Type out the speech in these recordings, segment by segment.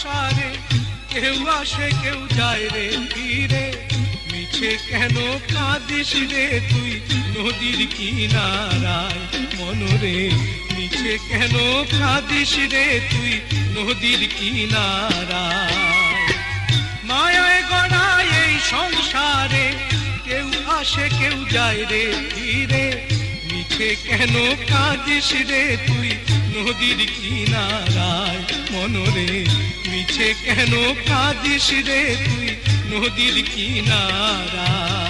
সংসারে কেউ আসে কেউ যায় রে ফিরে, মিছে কেন কাঁদিস রে তুই নদীর কিনারায় মনরে, মিছে কেন কাঁদিস রে তুই নদীর কিনারায়। মায়ায় গড়া এই সংসারে কেউ আসে কেউ যায় রে ফিরে, মিছে কেন কাঁদিস রে তুই নদীর কিনারায় মনরে, মিছে কেন কাঁদিস রে তুই নদীর কিনারায়।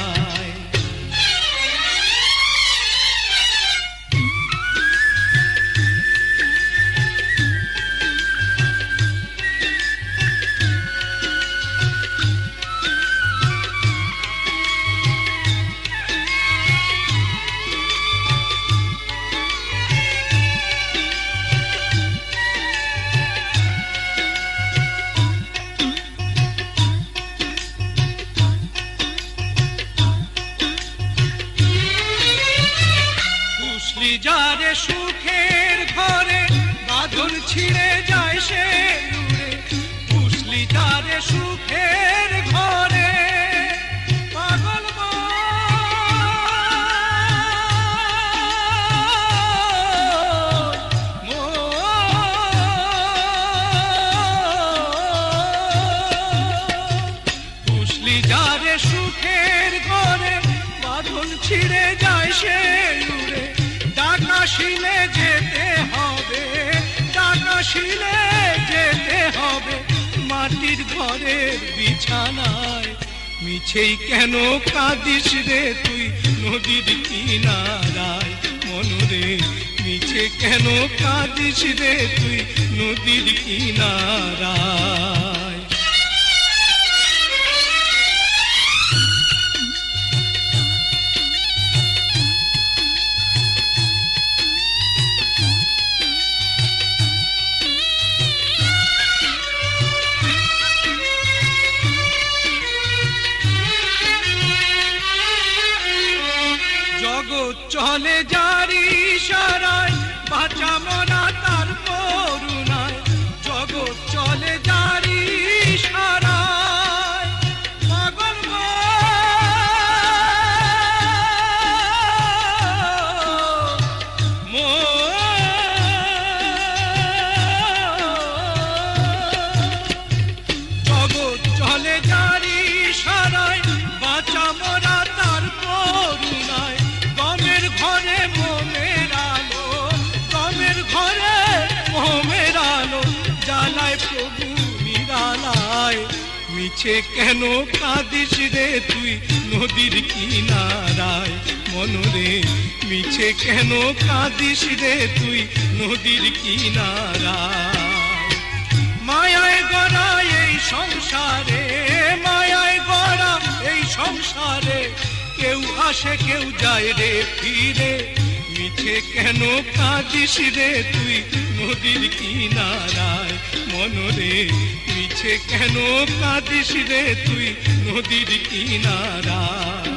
যারে সুখের ঘরে বাঁধন ছিঁড়ে যায় সে দূরে, বুঝলি যারে সুখের ঘরে পাগল বুঝলি যারে সুখের ঘরে বাঁধন ছিঁড়ে যায় সে দূরে, ডাকাশিলে যেতে হবে, ডাকাশিলে যেতে হবে মাটির ঘরের বিছানায়, মিছেই কেন কাঁদিস রে তুই নদীর কিনারায় মনরে, মিছে কেন কাঁদিস রে তুই নদীর কিনারায়। জগৎ চলে যারি ইশারায় বাঁচা মনা তার করুণায়, জগৎ চলে যারি ইশারায় পাগল জগৎ চলে যারি ইশারায় বাঁচা মনা তার করুণায়, গমের ঘরে মোমের আলো, গমের ঘরে মোমের আলো জ্বালায় প্রভু নিরালায়, মিছে কেন কাঁদিস রে তুই নদীর কিনারায় মনরে, মিছে কেন কাঁদিস রে তুই নদীর কিনারায়। মায়ায় গড়া এই সংসারে, মায়ায় গড়া এই সংসারে কেউ আসে কেউ যায় রে ফিরে, মিছে কেন কাঁদিস রে তুই নদীর কিনারায় মনরে, মিছে কেন কাঁদিস রে তুই নদীর কিনারায়।